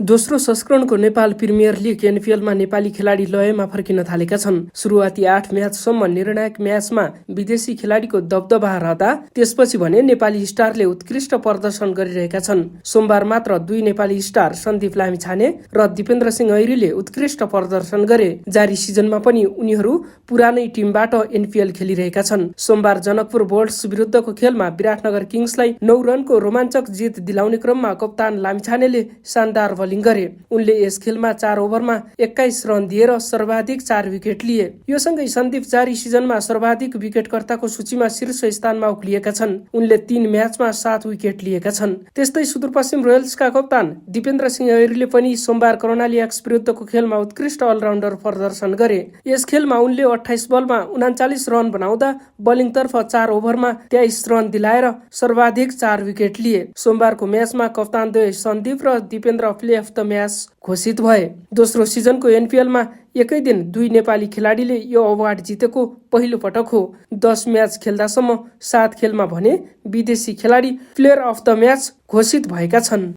दोस्रो संस्करणको Nepal premier league एनपिएलमा Nepali खेलाडी लयमा फर्किन थालेका छन्। सुरुवाती 8 म्याचसम्म निर्णायक म्याचमा विदेशी खेलाडीको दबदबा रहँदा त्यसपछि भने नेपाली स्टारले उत्कृष्ट प्रदर्शन गरिरहेका छन्। सोमबार मात्र 2 नेपाली स्टार सन्दीप लामिछाने र दिपेन्द्र सिंह ऐरीले उत्कृष्ट प्रदर्शन गरे। जारी सिजनमा पनि उनीहरू पुरानै टिमबाट एनपिएल खेलिरहेका छन्। सोमबार जनकपुर बोल्ट्स विरुद्धको खेलमा विराटनगर किङ्सलाई 9 रनको रोमाञ्चक जित दिलाउने क्रममा कप्तान लामिछानेले शानदार बलिङ गरे। उनले यस खेलमा 4 ओभरमा 21 रन दिएर सर्वाधिक 4 विकेट लिए। यो सँगै सन्दीप जारी सिजनमा सर्वाधिक विकेटकर्ताको सूचीमा शीर्ष स्थानमा उक्लिएका छन्। उनले 3 म्याचमा 7 विकेट लिएका छन्। त्यस्तै सुदूरपश्चिम रोयल्सका कप्तान दिपेन्द्र सिंह ऐरीले पनि सोमबार कर्णाली एक्स विरुद्धको खेलमा उत्कृष्ट अलराउन्डर प्रदर्शन गरे। यस खेलमा उनले 28 बलमा 39 रन बनाउँदा बलिङतर्फ 4 ओभरमा 23 रन दिलाएर सर्वाधिक 4 विकेट लिए। सोमबारको म्याचमा कप्तानद्वय सन्दीप र Dipendra play of the match घोषित भए। दोस्रो सिजनको एनपिएलमा एकै दिन 2 नेपाली खेलाडीले यो अवार्ड जितेको पहिलो पटक हो। 10 म्याच खेल्दासम्म 7 खेलमा भने विदेशी खेलाडी प्लेयर अफ द म्याच घोषित भएका छन्।